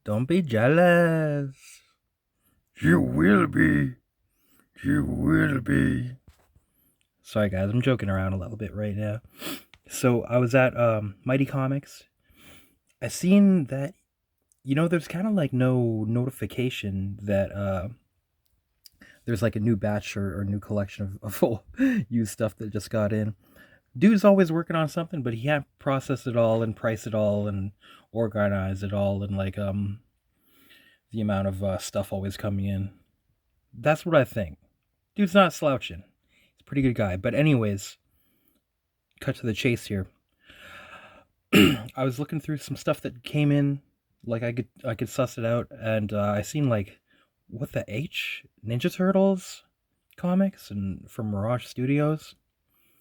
Don't be jealous. You will be. You will be. Sorry, guys. I'm joking around a little bit right now. So I was at Mighty Comics. I seen that there's kind of like no notification that there's like a new batch or new collection of full used stuff that just got in. Dude's always working on something, but he can't process it all and price it all and organize it all and like the amount of stuff always coming in. That's what I think. Dude's not slouching. He's a pretty good guy. But anyways, cut to the chase here. I was looking through some stuff that came in, like I could suss it out, and I seen like what the H Ninja Turtles comics and from Mirage Studios,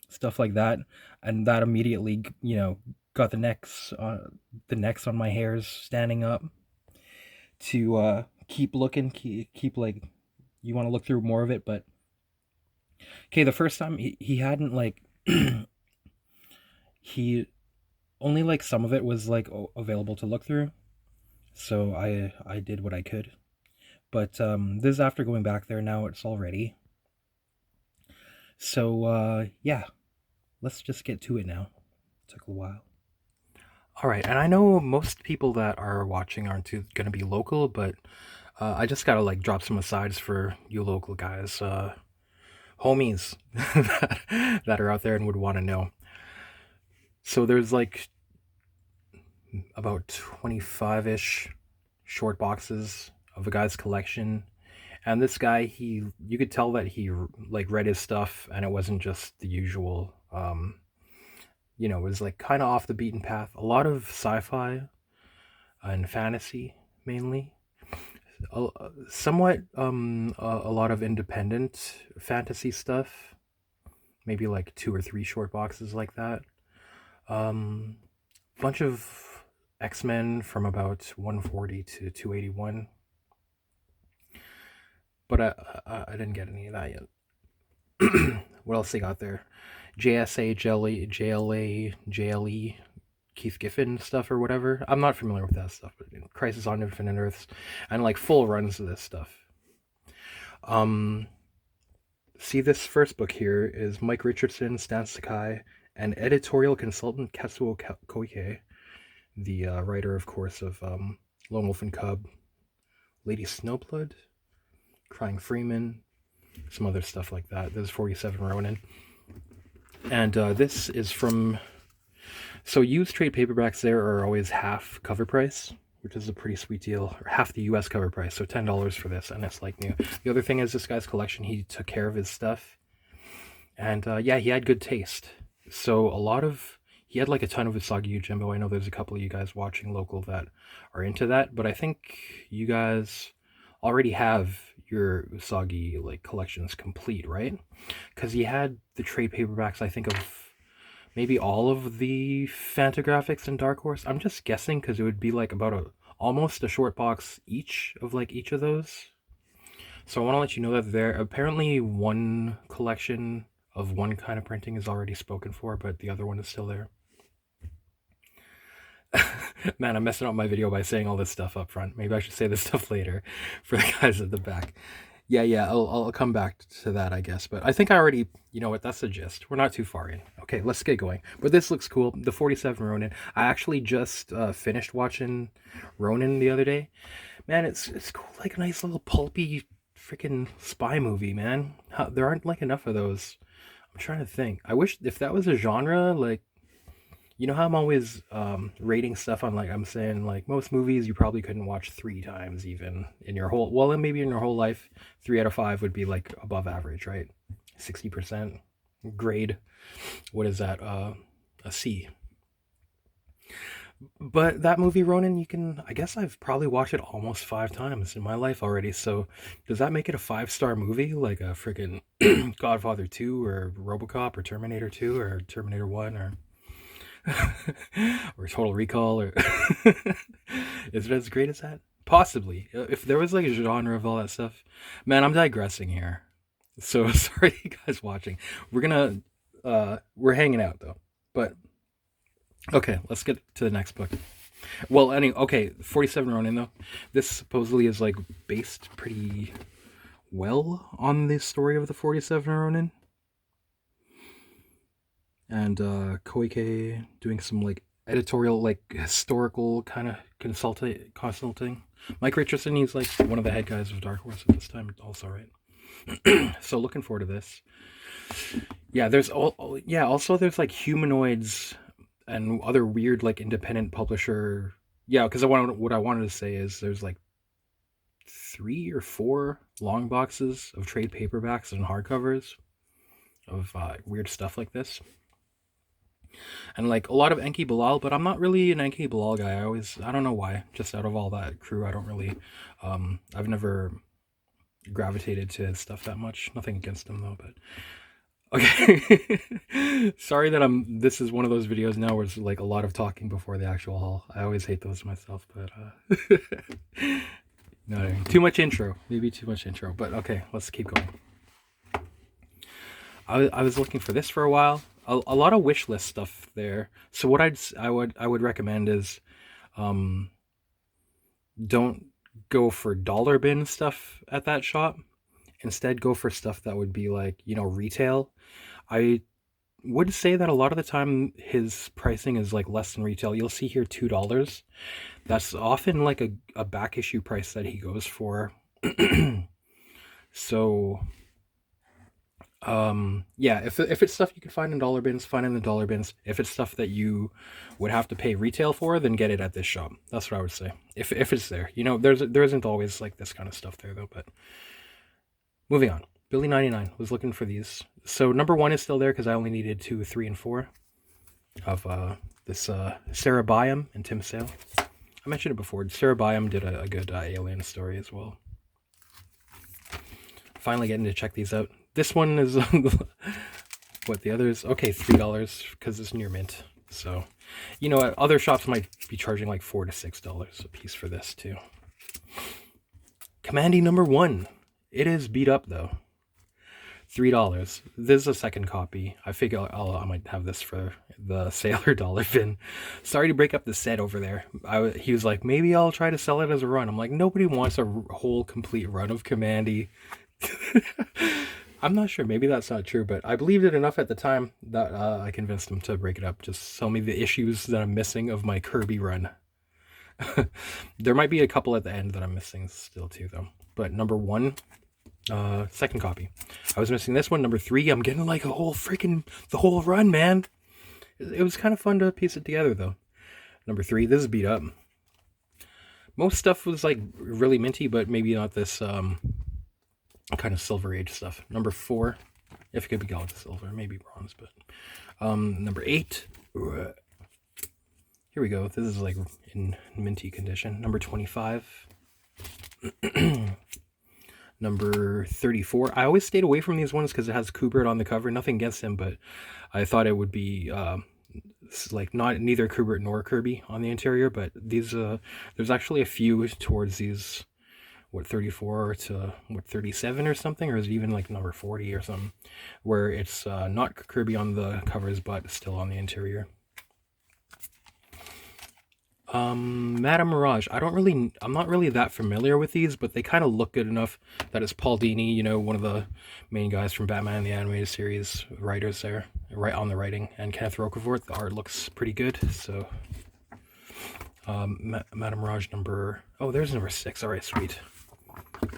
stuff like that, and that immediately got the necks on my hairs standing up to keep looking, keep like you want to look through more of it, but okay, the first time he hadn't like he only like some of it was like available to look through, so I did what I could. But this is after going back there. Now it's all ready. So yeah, let's just get to it now. It took a while. All right, and I know most people that are watching aren't too gonna be local, but I just gotta like drop some asides for you local guys, homies that are out there and would want to know. So there's like about 25-ish short boxes of a guy's collection, and this guy, you could tell that he like read his stuff and it wasn't just the usual it was like kind of off the beaten path, a lot of sci-fi and fantasy mainly, somewhat a lot of independent fantasy stuff, maybe like two or three short boxes like that, um bunch of X-Men from about 140 to 281, but I didn't get any of that yet. What else they got there? JSA, JLA, JLE, Keith Giffen stuff or whatever. I'm not familiar with that stuff, but Crisis on Infinite Earths, and like full runs of this stuff. Um, See, this first book here is Mike Richardson, Stan Sakai, and editorial consultant Katsuo Koike, the writer, of course, of Lone Wolf and Cub, Lady Snowblood, Crying Freeman, some other stuff like that. This is 47 Ronin. And this is from. So used trade paperbacks there are always half cover price, which is a pretty sweet deal, or half the US cover price, so $10 for this, and it's like new. The other thing is this guy's collection, he took care of his stuff. And yeah, he had good taste. So he had like a ton of Usagi Yojimbo. I know there's a couple of you guys watching local that are into that, but I think you guys already have your Usagi like collections complete, right? Because he had the trade paperbacks, I think, of maybe all of the Fantagraphics and Dark Horse. I'm just guessing because it would be like about almost a short box each of like each of those. So I want to let you know that there apparently one collection of one kind of printing is already spoken for, but the other one is still there. Man, I'm messing up my video by saying all this stuff up front. Maybe I should say this stuff later for the guys at the back. Yeah, I'll come back to that, I guess. But I think I already, you know what, that's the gist. We're not too far in. Okay, let's get going. But this looks cool. The 47 Ronin. I actually just finished watching Ronin the other day. Man, it's cool, like a nice little pulpy freaking spy movie, man. There aren't like enough of those. I'm trying to think. I wish if that was a genre, like, you know how I'm always rating stuff on, like, I'm saying like most movies you probably couldn't watch three times even in your whole, well, maybe in your whole life. 3 out of 5 would be like above average, right? 60% grade. What is that? A C. But that movie Ronin, I guess I've probably watched it almost 5 times in my life already. So does that make it a 5-star movie, like a freaking Godfather 2 or RoboCop or Terminator 2 or Terminator 1 or or Total Recall, or is it as great as that? Possibly. If there was like a genre of all that stuff. Man, I'm digressing here. So sorry you guys watching. We're hanging out though. But okay, let's get to the next book. Well, okay, 47 Ronin though. This supposedly is like based pretty well on the story of the 47 Ronin. And Koike doing some like editorial, like historical kind of consulting. Mike Richardson, he's like one of the head guys of Dark Horse at this time, also, right? So looking forward to this. Yeah, also there's like humanoids and other weird like independent publisher. Yeah, because what I wanted to say is there's like 3 or 4 long boxes of trade paperbacks and hardcovers of weird stuff like this. And like a lot of Enki Bilal, but I'm not really an Enki Bilal guy. I don't know why. Just out of all that crew, I don't really. I've never gravitated to his stuff that much. Nothing against him though, but okay. Sorry that this is one of those videos now where it's like a lot of talking before the actual haul. I always hate those myself, but no, too much intro. Maybe too much intro, but okay, let's keep going. I was looking for this for a while. A lot of wish list stuff there. So what I would recommend is, don't go for dollar bin stuff at that shop. Instead, go for stuff that would be like, retail. I would say that a lot of the time his pricing is like less than retail. You'll see here $2. That's often like a back issue price that he goes for. So yeah, if it's stuff you can find in dollar bins, find in the dollar bins. If it's stuff that you would have to pay retail for, then get it at this shop. That's what I would say. If it's there, there isn't always like this kind of stuff there though. But moving on, Billy 99 was looking for these. So number 1 is still there because I only needed 2, 3, and 4 of this Sarah Byam and Tim Sale. I mentioned it before. Sarah Byam did a good alien story as well. Finally getting to check these out. This one is what the others. Okay, $3 because it's near mint. So, other shops might be charging like $4 to $6 a piece for this too. Commandy number 1. It is beat up though. $3. This is a second copy. I figure I might have this for the Sailor dollar bin. Sorry to break up the set over there. He was like, maybe I'll try to sell it as a run. I'm like, nobody wants a whole complete run of Commandy. I'm not sure. Maybe that's not true, but I believed it enough at the time that I convinced him to break it up. Just sell me the issues that I'm missing of my Kirby run. There might be a couple at the end that I'm missing still too, though. But number 1, second copy. I was missing this one. Number 3, I'm getting like the whole run, man. It was kind of fun to piece it together, though. Number 3, this is beat up. Most stuff was like really minty, but maybe not this kind of Silver Age stuff. Number 4, if it could be Galaxy Silver, maybe bronze, but number 8. Here we go. This is like in minty condition. Number 25. Number 34. I always stayed away from these ones because it has Kubert on the cover. Nothing against him, but I thought it would be like neither Kubert nor Kirby on the interior. But these there's actually a few towards these 34 to 37 or something, or is it even like number 40 or something, where it's not Kirby on the covers but still on the interior. Madame Mirage. I'm not really that familiar with these, but they kind of look good enough that it's Paul Dini, one of the main guys from Batman the Animated Series writers there, right on the writing, and Kenneth Roquefort. The art looks pretty good, so Madame Mirage there's number 6. All right, sweet.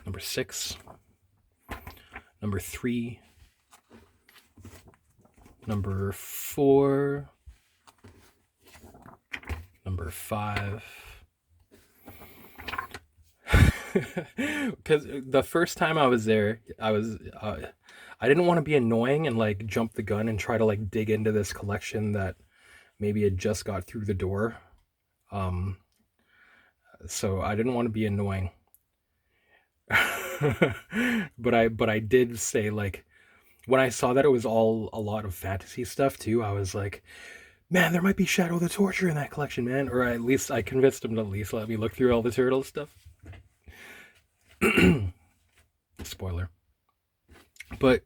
Number 6. Number 3. Number 4. Number 5. Because the first time I was there, I didn't want to be annoying and like jump the gun and try to like dig into this collection that maybe had just got through the door. So I didn't want to be annoying. but I did say, like, when I saw that it was all a lot of fantasy stuff too, I was like, man, there might be Shadow the Torture in that collection, man. Or at least I convinced him to at least let me look through all the Turtle stuff. Spoiler. But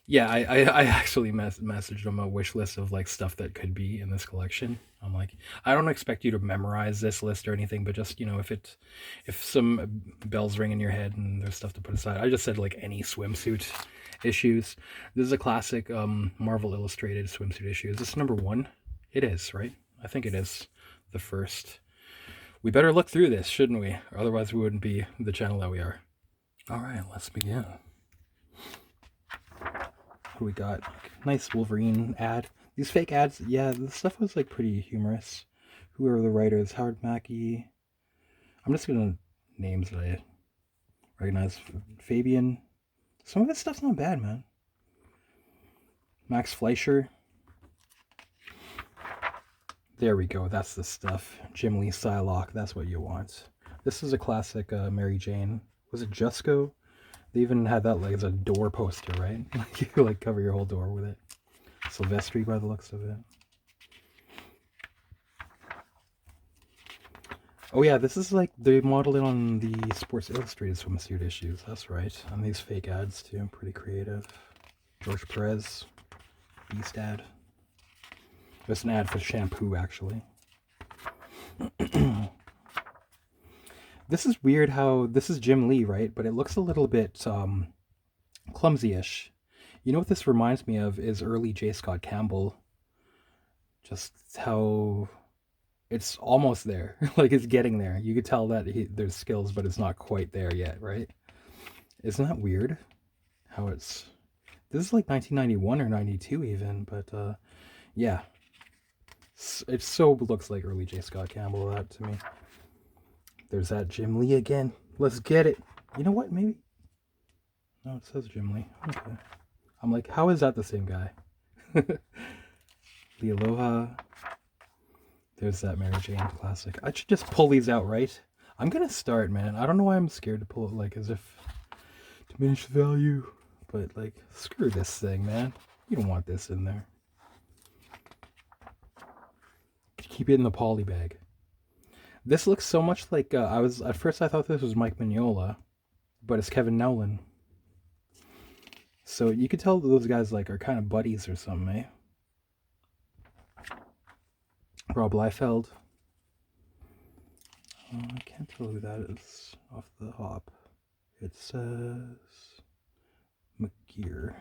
Yeah, I actually messaged him a wish list of like stuff that could be in this collection. I'm like, I don't expect you to memorize this list or anything, but just, if some bells ring in your head and there's stuff to put aside. I just said like any swimsuit issues. This is a classic Marvel Illustrated swimsuit issue. Is this number one? It is, right? I think it is the first. We better look through this, shouldn't we? Otherwise, we wouldn't be the channel that we are. All right, let's begin. What do we got? Nice Wolverine ad. These fake ads, yeah, the stuff was like pretty humorous. Who are the writers? Howard Mackey. I'm just gonna names that I recognize. Fabian. Some of this stuff's not bad, man. Max Fleischer. There we go. That's the stuff. Jim Lee Psylocke. That's what you want. This is a classic Mary Jane. Was it Jusco? They even had that like as a door poster, right? You could like cover your whole door with it. Silvestri by the looks of it. Oh yeah, this is like they modeled it on the Sports Illustrated swimsuit issues. That's right. And these fake ads too. Pretty creative. George Perez. Beast ad. It's an ad for shampoo actually. This is weird how this is Jim Lee, right? But it looks a little bit clumsy-ish. You know what this reminds me of is early J. Scott Campbell. Just how it's almost there. Like it's getting there. You could tell that there's skills, but it's not quite there yet, right? Isn't that weird? How it's... This is like 1991 or 92 even, but yeah. It so looks like early J. Scott Campbell, that to me. There's that Jim Lee again. Let's get it. You know what? Maybe. No, it says Jim Lee. Okay. I'm like, how is that the same guy? The Aloha. There's that Mary Jane classic. I should just pull these out, right? I'm gonna start, man. I don't know why I'm scared to pull it, like, as if diminished value. But, like, screw this thing, man. You don't want this in there. Keep it in the poly bag. This looks so much like, at first I thought this was Mike Mignola, but it's Kevin Nowlan. So you could tell those guys, like, are kind of buddies or something, eh? Rob Liefeld. Oh, I can't tell who that is off the hop. It says McGear.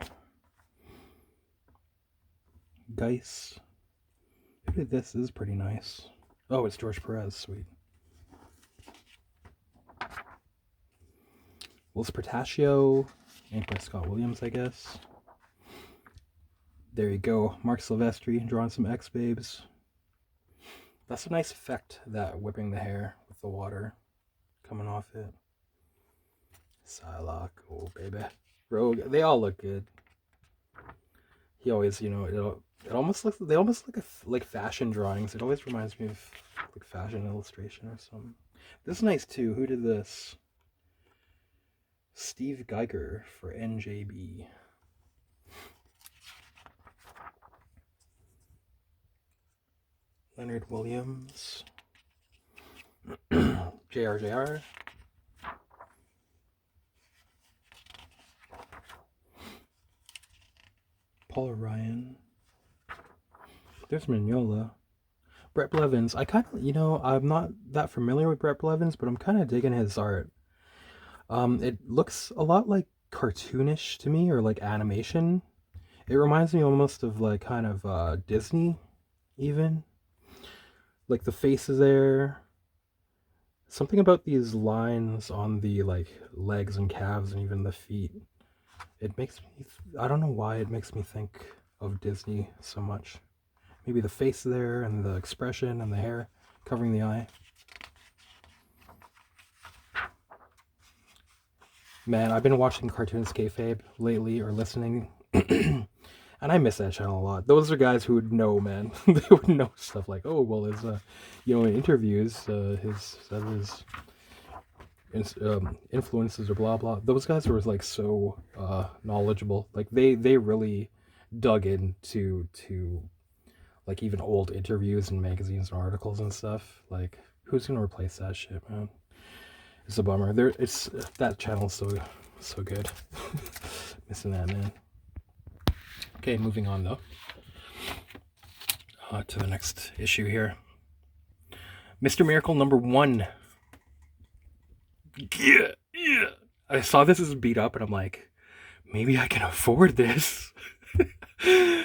Geis. Maybe this is pretty nice. Oh, it's George Perez. Sweet. Willis Portaccio, named by Scott Williams, I guess. There you go. Mark Silvestri drawing some X-Babes. That's a nice effect, that whipping the hair with the water coming off it. Psylocke, oh baby. Rogue, they all look good. He always, it almost looks, they almost look like fashion drawings. It always reminds me of like fashion illustration or something. This is nice too. Who did this? Steve Geiger for NJB. Leonard Williams. JRJR. Paul Ryan. There's Mignola. Brett Blevins. I kind of, I'm not that familiar with Brett Blevins, but I'm kind of digging his art. It looks a lot like cartoonish to me, or like animation. It reminds me almost of like kind of Disney, even. Like the faces there. Something about these lines on the like legs and calves and even the feet. It makes me, I don't know why it makes me think of Disney so much. Maybe the face there and the expression and the hair covering the eye. Man, I've been watching Cartoons Kayfabe lately, or listening, and I miss that channel a lot. Those are guys who would know, man. They would know stuff like, oh, well, there's, in interviews, his influences or blah blah. Those guys were like so knowledgeable. Like they really dug into like even old interviews and magazines and articles and stuff. Like who's gonna replace that shit, man? It's a bummer. That channel's so good. Missing that, man. Okay, moving on though. To the next issue here. Mr. Miracle #1. Yeah. I saw this as beat up and I'm like, maybe I can afford this.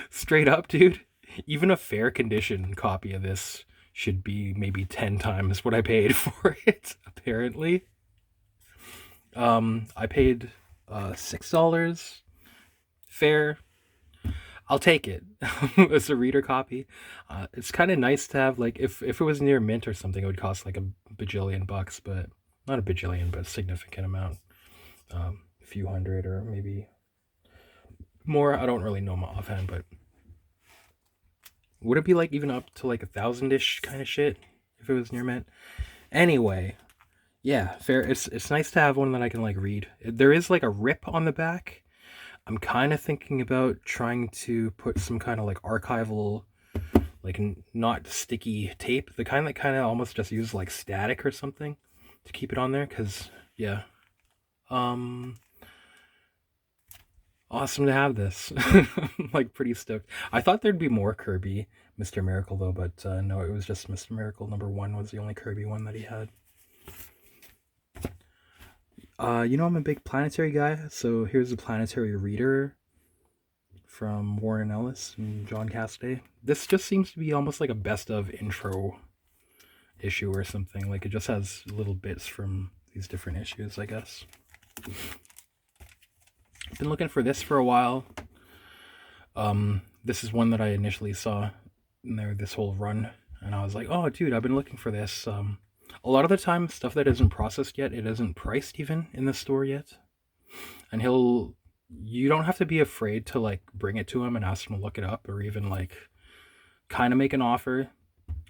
Straight up, dude. Even a fair condition copy of this should be maybe 10 times what I paid for it, apparently. I paid $6. Fair. I'll take it. It's a reader copy. It's kind of nice to have, like, if it was near mint or something, it would cost like a bajillion bucks, but not a bajillion, but a significant amount. A few hundred or maybe more. I don't really know my offhand, but would it be like even up to like 1,000-ish kind of shit if it was near mint? Anyway, yeah, fair. It's nice to have one that I can like read. There is like a rip on the back. I'm kind of thinking about trying to put some kind of like archival, like not sticky tape, the kind that kind of almost just uses like static or something to keep it on there. Cause yeah, awesome to have this. I'm like pretty stoked. I thought there'd be more Kirby Mr. Miracle though, but no, it was just Mr. Miracle #1 was the only Kirby one that he had. You know I'm a big planetary guy, so here's a planetary reader from Warren Ellis and John Cassaday. This just seems to be almost like a best of intro issue or something. Like it just has little bits from these different issues, I guess. Been looking for this for a while. This is one that I initially saw in there, this whole run, and I was like, oh dude, I've been looking for this. A lot of the time, stuff that isn't processed yet, it isn't priced even in the store yet. And you don't have to be afraid to like bring it to him and ask him to look it up, or even like kind of make an offer.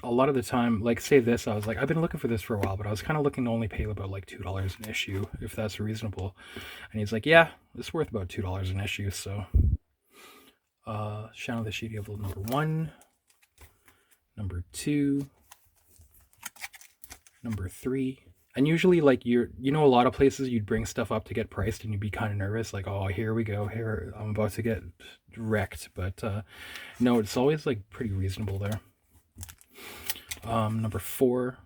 A lot of the time, like say this, I was like, I've been looking for this for a while, but I was kind of looking to only pay about like $2 an issue, if that's reasonable. And he's like, yeah, it's worth about $2 an issue. So Shadow of the Sheet Evil #1, #2, #3. And usually like you know, a lot of places you'd bring stuff up to get priced and you'd be kind of nervous, like, oh, here we go, here I'm about to get wrecked. But no, it's always like pretty reasonable there. #4,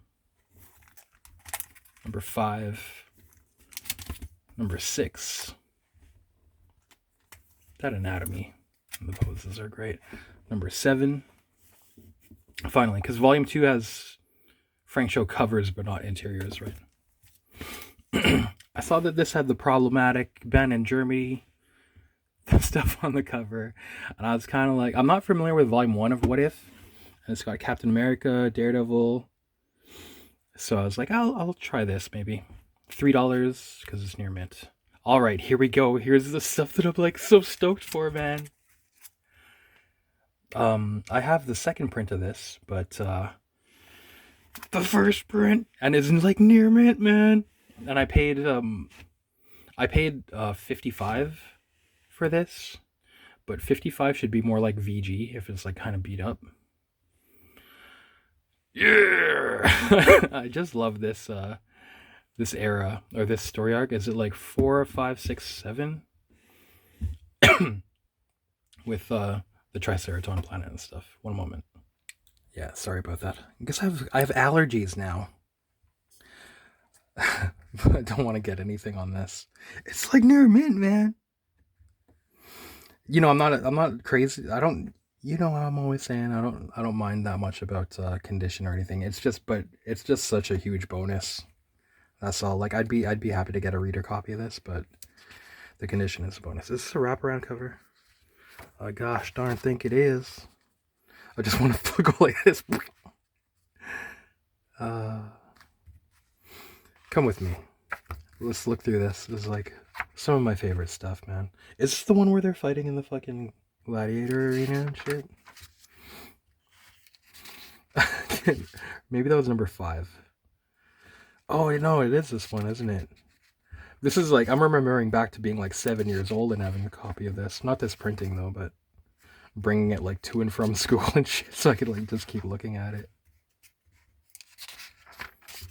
#5, #6. That anatomy and the poses are great. #7. Finally, because volume 2 has Frank Show covers but not interiors, right? I saw that this had the problematic Ben in Germany stuff on the cover, and I was kind of like, I'm not familiar with volume 1 of What If, and it's got Captain America, Daredevil, so I was like, I'll try this maybe. $3 because it's near mint. All right, here we go. Here's the stuff that I'm like so stoked for, man. I have the second print of this, but the first print, and it's like near mint, man. And I paid 55 for this, but 55 should be more like VG if it's like kind of beat up. Yeah. I just love this this era, or this story arc. Is it like 4, 5, 6, 7 with the Triceraton planet and stuff? One moment. Yeah, sorry about that. I guess I have allergies now. I don't want to get anything on this. It's like near mint, man. You know, I'm not crazy. I don't. You know, I'm always saying I don't mind that much about condition or anything. It's just such a huge bonus. That's all. Like I'd be happy to get a reader copy of this, but the condition is a bonus. Is this a wraparound cover? Gosh darn, think it is. I just want to go like this. Come with me. Let's look through this. This is like some of my favorite stuff, man. Is this the one where they're fighting in the fucking gladiator arena and shit? Maybe that was #5. Oh, no, it is this one, isn't it? This is like, I'm remembering back to being like 7 years old and having a copy of this. Not this printing though, but bringing it like to and from school and shit so I could like just keep looking at it.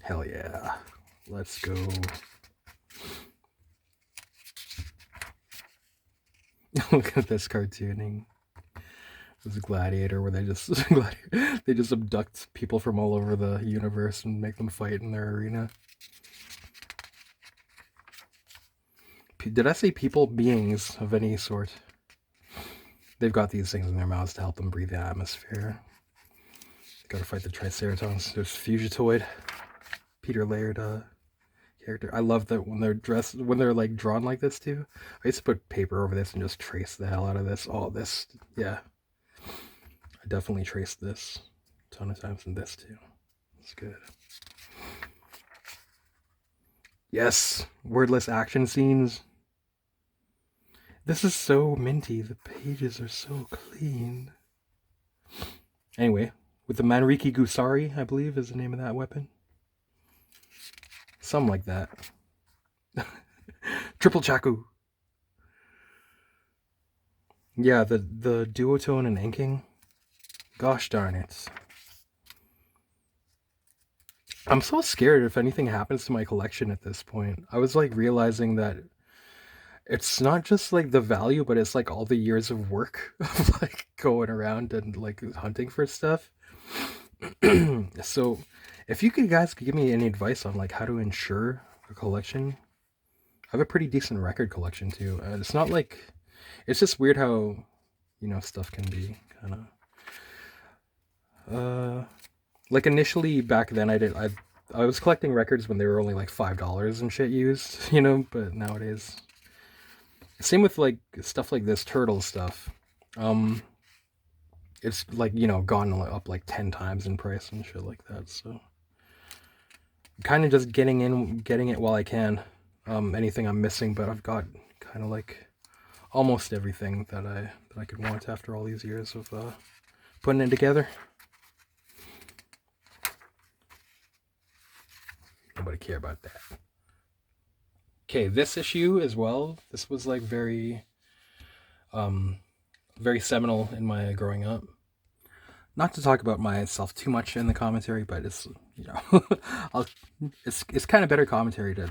Hell yeah. Let's go. Look at this cartooning. This Gladiator where they just they just abduct people from all over the universe and make them fight in their arena. Did I say people? Beings of any sort. They've got these things in their mouths to help them breathe the atmosphere. Gotta fight the Triceratons. There's Fugitoid, Peter Laird character. I love that when they're dressed, when they're like drawn like this too. I used to put paper over this and just trace the hell out of this. Oh, this, yeah. I definitely traced this a ton of times in this too. It's good. Yes, wordless action scenes. This is so minty. The pages are so clean. Anyway, with the Manriki Gusari, I believe is the name of that weapon. Something like that. Triple Chaku. Yeah, the duotone and inking. Gosh darn it. I'm so scared if anything happens to my collection at this point. I was like realizing that it's not just like the value, but it's like all the years of work of like going around and like hunting for stuff. So if you guys could give me any advice on like how to ensure a collection. I have a pretty decent record collection too. It's not like, it's just weird how, you know, stuff can be kind of like initially back then I was collecting records when they were only like $5 and shit used, you know, but nowadays same with like stuff like this turtle stuff. It's like, you know, gone up like 10 times in price and shit like that. So kind of just getting it while I can. Anything I'm missing, but I've got kind of like almost everything that I could want after all these years of putting it together. Nobody care about that. Okay, this issue as well. This was like very seminal in my growing up. Not to talk about myself too much in the commentary, but it's, you know, it's kind of better commentary to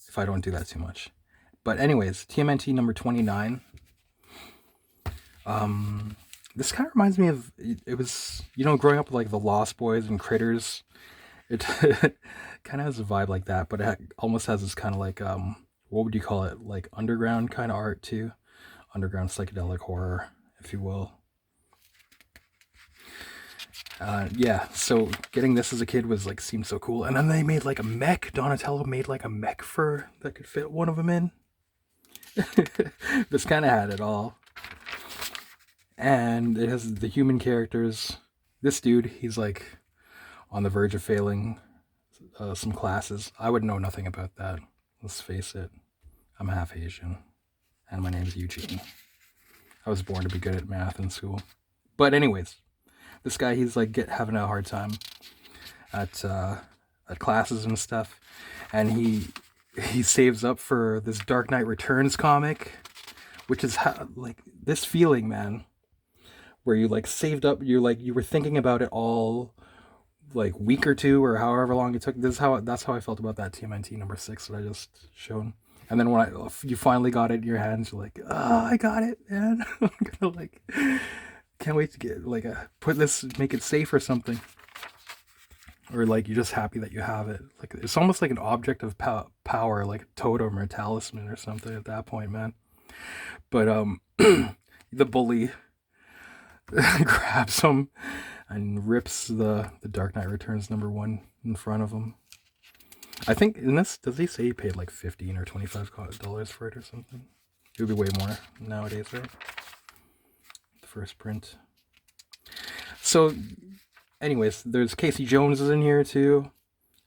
if I don't do that too much. But anyways, TMNT number 29. This kind of reminds me of, it was, you know, growing up with like the Lost Boys and Critters. It kind of has a vibe like that, but it almost has this kind of like, what would you call it? Like underground kind of art too. Underground psychedelic horror, if you will. Yeah, so getting this as a kid was like, seemed so cool. And then they made like a mech. Donatello made like a mech fur that could fit one of them in. This kind of had it all. And it has the human characters. This dude, he's like on the verge of failing some classes. I would know nothing about that. Let's face it. I'm half Asian. And my name's Eugene. I was born to be good at math in school. But anyways, this guy, he's like having a hard time at classes and stuff. And he saves up for this Dark Knight Returns comic, which is like this feeling, man, where you like saved up, you were thinking about it all like week or two or however long it took. That's how I felt about that TMNT number 6 that I just shown. And then when you finally got it in your hands, you're like, oh, I got it, man. I'm gonna like, can't wait to get like put this, make it safe or something. Or like you're just happy that you have it. Like it's almost like an object of power, like a totem or a talisman or something at that point, man. But the bully grabs him and rips the Dark Knight Returns number 1 in front of him. I think in this, does he say he paid like $15 or $25 for it or something? It would be way more nowadays, right? The first print. So, anyways, there's Casey Jones is in here too.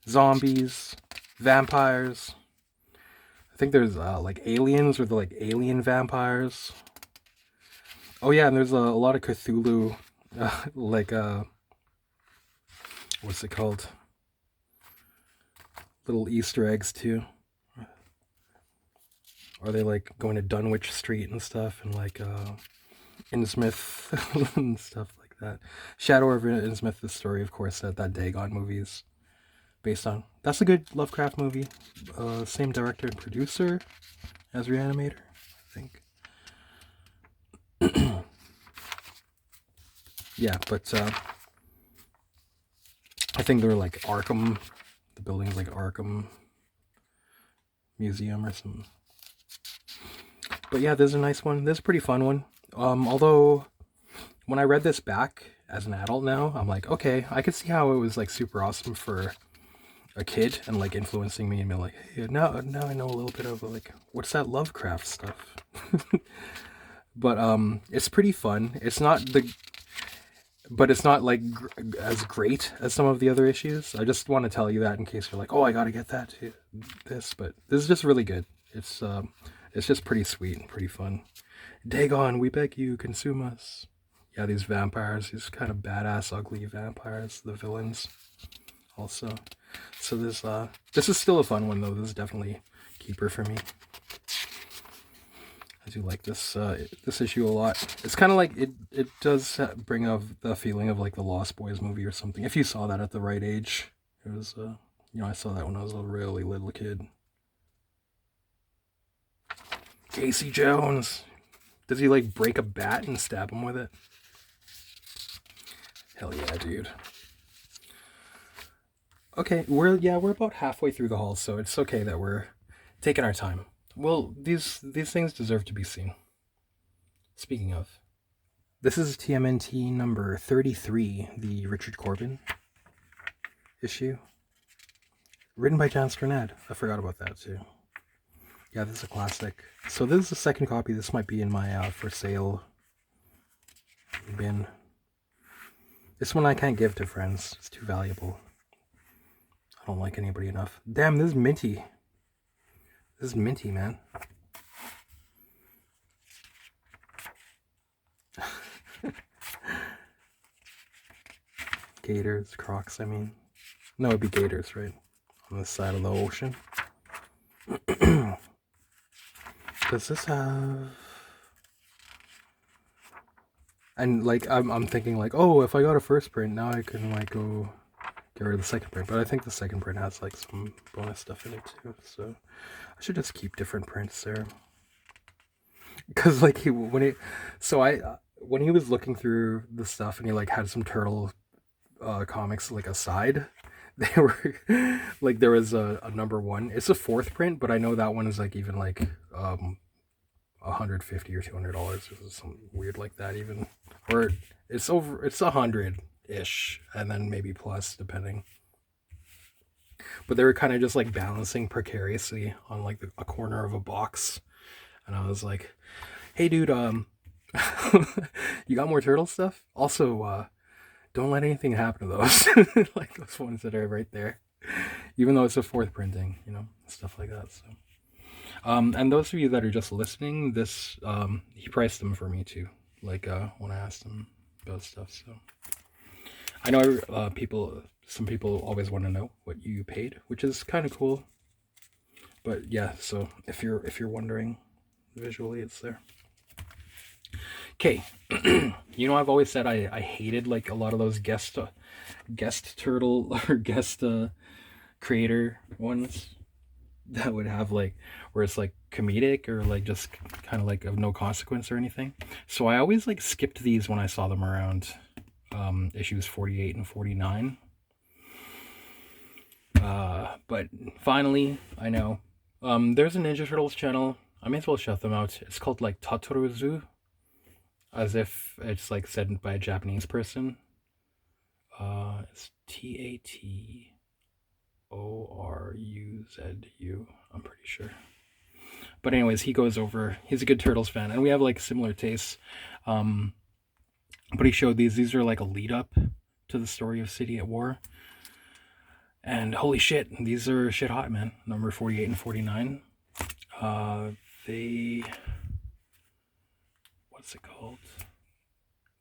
Zombies, vampires. I think there's like aliens or the like alien vampires. Oh yeah, and there's a lot of Cthulhu, like what's it called? Little Easter eggs too. Are they like going to Dunwich Street and stuff, and like Innsmouth and stuff like that? Shadow over Innsmouth, the story, of course, that Dagon movie is based on. That's a good Lovecraft movie. Same director and producer as Reanimator, I think. Yeah, but I think they're like Arkham. The building's like Arkham Museum or something. But yeah, this is a nice one. This is a pretty fun one. Although when I read this back as an adult now, I'm like, okay, I could see how it was like super awesome for a kid and like influencing me and being like, hey, now I know a little bit of like what's that Lovecraft stuff. But it's pretty fun. It's not the but it's not like as great as some of the other issues. I just want to tell you that in case you're like, oh, I gotta get that this. But this is just really good. It's just pretty sweet and pretty fun. Dagon, we beg you, consume us. Yeah, these vampires, these kind of badass, ugly vampires, the villains. Also, so this is still a fun one though. This is definitely a keeper for me. I do like this issue a lot. It's kind of like it does bring up the feeling of like the Lost Boys movie or something. If you saw that at the right age, it was I saw that when I was a really little kid. Casey Jones, does he like break a bat and stab him with it? Hell yeah, dude. Okay, we're about halfway through the haul, so it's okay that we're taking our time. Well, these things deserve to be seen. Speaking of, this is TMNT number 33, the Richard Corbin issue. Written by Jan Sternad. I forgot about that too. Yeah, this is a classic. So this is the second copy. This might be in my for sale bin. This one I can't give to friends. It's too valuable. I don't like anybody enough. Damn, this is minty. This is minty, man. Gators, Crocs, I mean. No, it'd be gators, right? On this side of the ocean. Does this have... And like, I'm thinking like, oh, if I got a first print, now I can like go get rid of the second print. But I think the second print has like some bonus stuff in it too. So I should just keep different prints there. Because like when he was looking through the stuff and he like had some turtle comics like aside, they were like there was a number one. It's a fourth print, but I know that one is like even like $150 or $200 or something weird like that even, or it's 100-ish and then maybe plus depending. But they were kind of just like balancing precariously on like a corner of a box, and I was like, hey dude, you got more turtle stuff? Also, don't let anything happen to those. Like those ones that are right there. Even though it's a fourth printing, stuff like that. So and those of you that are just listening, this he priced them for me too. Like when I asked him about stuff. So I know some people always want to know what you paid, which is kind of cool. But yeah, so if you're wondering, visually it's there. Okay, I've always said I hated like a lot of those guest turtle or guest creator ones that would have like where it's like comedic or like just kind of like of no consequence or anything. So I always like skipped these when I saw them around issues 48 and 49. But finally, I know there's a Ninja Turtles channel. I may as well shout them out. It's called like Tatoruzu, as if it's like said by a Japanese person. It's TATORUZU, I'm pretty sure. But anyways, he's a good Turtles fan, and we have like similar tastes. But he showed these are like a lead up to the story of City at War. And holy shit, these are shit hot, man. Number 48 and 49. What's it called?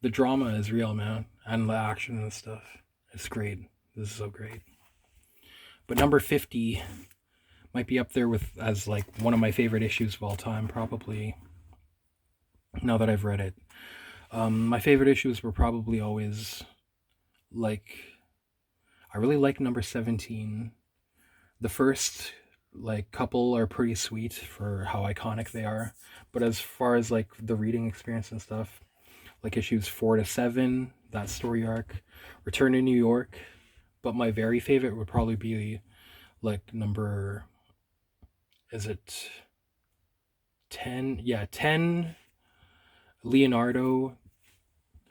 The drama is real, man. And the action and stuff. It's great. This is so great. But number 50 might be up there as like one of my favorite issues of all time, probably. Now that I've read it. My favorite issues were probably always like, I really like number 17. The first like couple are pretty sweet for how iconic they are, but as far as like the reading experience and stuff, like issues 4 to 7, that story arc. Return to New York, but my very favorite would probably be like number, is it 10? Yeah, 10 Leonardo,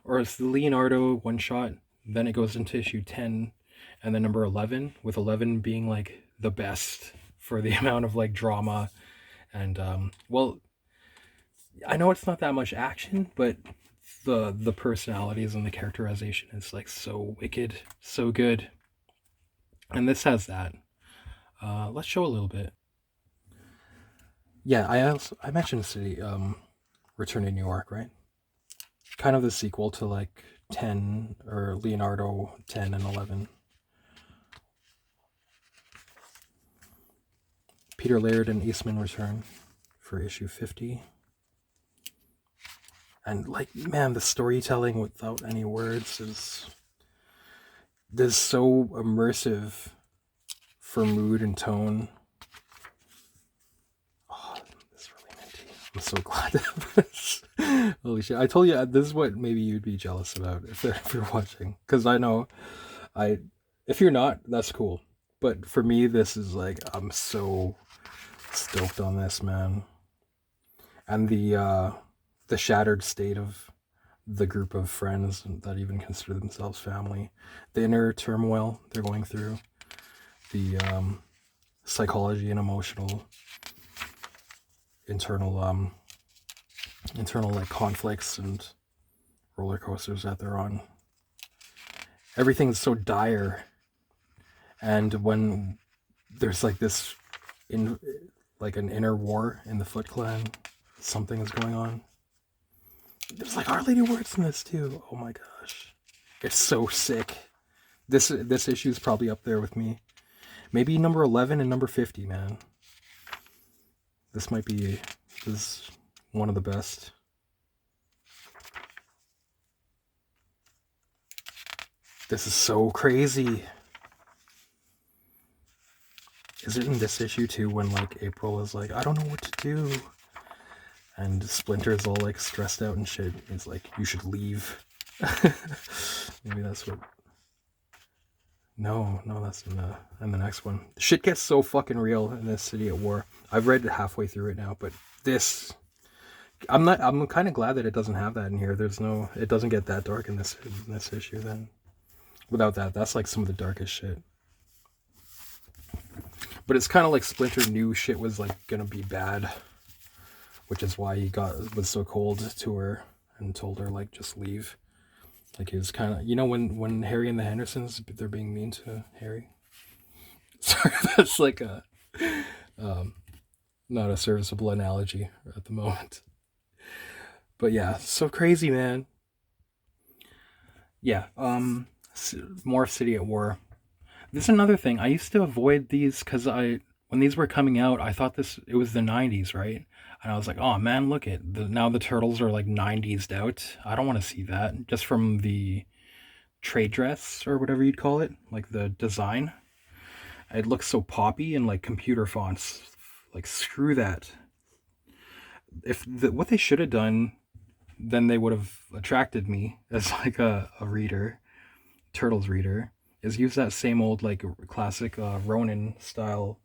or it's the Leonardo one shot, then it goes into issue 10, and then number 11, with 11 being like the best for the amount of like drama and well, I know it's not that much action, but the personalities and the characterization is like so wicked, so good. And this has that. Let's show a little bit. Yeah, I mentioned City Return to New York, right? Kind of the sequel to like 10 or Leonardo 10 and 11. Peter Laird and Eastman return for issue 50. And like, man, the storytelling without any words is so immersive for mood and tone. Oh, this is really minty. I'm so glad to have this. Holy shit! I told you this is what maybe you'd be jealous about if you're watching, because I know if you're not, that's cool. But for me, this is like, I'm so stoked on this, man. And the shattered state of the group of friends that even consider themselves family, the inner turmoil they're going through, the psychology and emotional internal like conflicts and roller coasters that they're on. Everything's so dire, and when there's like this like an inner war in the Foot Clan, something is going on. There's like hardly any words in this too. Oh my gosh, it's so sick. This issue is probably up there with me. Maybe number 11 and number 50, man. This is one of the best. This is so crazy. Is it in this issue too when like April is like, I don't know what to do? And Splinter's all like stressed out and shit. He's like, you should leave. Maybe that's what. No, that's in the next one. Shit gets so fucking real in this City at War. I've read halfway through it now, but this, I'm kind of glad that it doesn't have that in here. It doesn't get that dark in this issue then. Without that, that's like some of the darkest shit. But it's kind of like Splinter knew shit was like gonna be bad, which is why he was so cold to her and told her like just leave. Like he was kind of, when Harry and the Hendersons, they're being mean to Harry. Sorry, that's like not a serviceable analogy at the moment. But yeah, so crazy, man. Yeah, more City at War. This is another thing. I used to avoid these because when these were coming out, I thought it was the 90s, right? And I was like, oh man, look now the turtles are like 90s out. I don't want to see that. Just from the trade dress or whatever you'd call it, like the design. It looks so poppy and like computer fonts. Like screw that. What they should have done, then they would have attracted me as like a reader, Turtles reader, is use that same old like classic Ronin style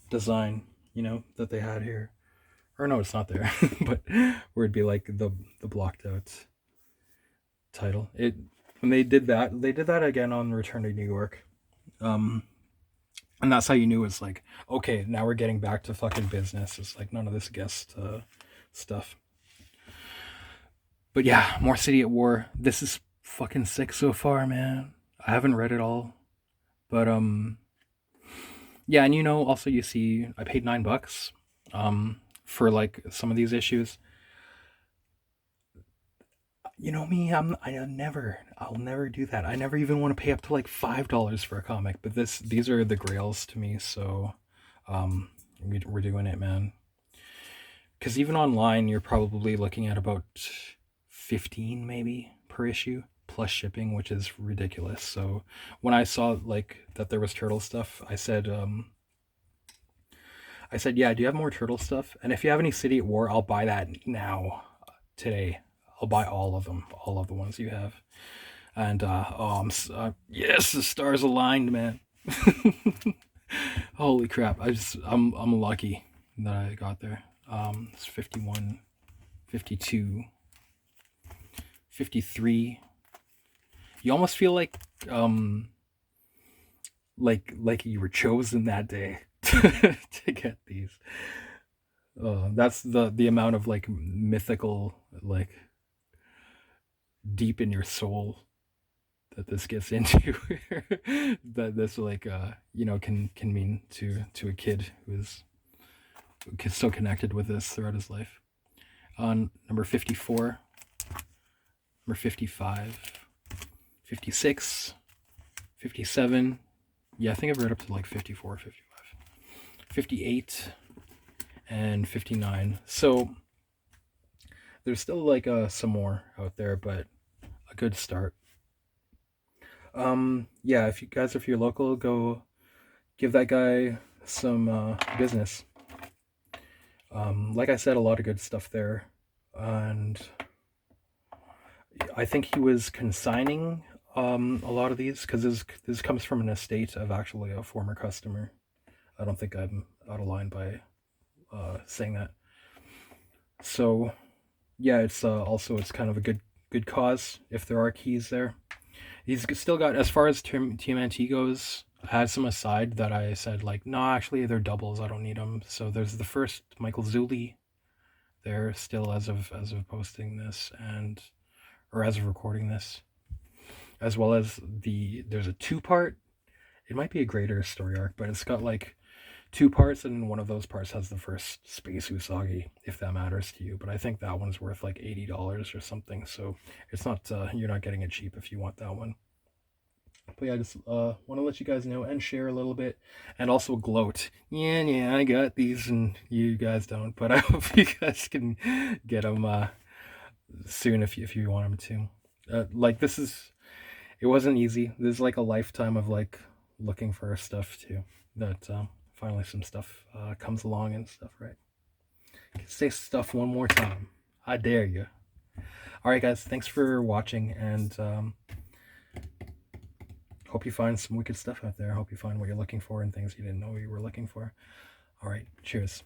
design, that they had here. Or no, it's not there, but where it'd be like the blocked out title. When they did that again on Return to New York. And that's how you knew it's like, okay, now we're getting back to fucking business. It's like none of this guest stuff. But yeah, more City at War. This is fucking sick so far, man. I haven't read it all, but yeah, and also you see, I paid $9 for like some of these issues. You know me, I'll never do that. I never even want to pay up to like $5 for a comic, but these are the grails to me, so we're doing it, man. Because even online, you're probably looking at about 15 maybe per issue plus shipping, which is ridiculous. So when I saw like that there was turtle stuff, I said, yeah, do you have more turtle stuff? And if you have any City at War, I'll buy that now, today. I'll buy all of them, all of the ones you have. And yes, the stars aligned, man. Holy crap! I'm lucky that I got there. It's 51, 52, 53. You almost feel um like you were chosen that day to get these. That's the amount of like mythical, like deep in your soul that this gets into. That this like can mean to a kid who's so connected with this throughout his life. On number 54, number 55, 56, 57. Yeah, I think I've read up to like 54, 55, 58, and 59. So there's still like some more out there, but a good start. Yeah, if you're local, go give that guy some business. Like I said, a lot of good stuff there, and I think he was consigning a lot of these because this comes from an estate of actually a former customer. I don't think I'm out of line by saying that. So yeah, it's kind of a good cause if there are keys there. He's still got, as far as TMNT goes, I had some aside that I said like, no, actually they're doubles. I don't need them. So there's the first Michael Zuli there still as of posting this, and or as of recording this, as well as there's a two-part. It might be a greater story arc, but it's got like two parts, and one of those parts has the first Space Usagi, if that matters to you. But I think that one's worth like $80 or something. So it's not you're not getting it cheap if you want that one. But yeah, I just want to let you guys know and share a little bit, and also gloat. Yeah, I got these, and you guys don't. But I hope you guys can get them soon if you want them to. Like it wasn't easy. This is like a lifetime of like looking for stuff too. That finally some stuff comes along and stuff, right? Say stuff one more time. I dare you. All right, guys. Thanks for watching, and hope you find some wicked stuff out there. Hope you find what you're looking for and things you didn't know you were looking for. All right. Cheers.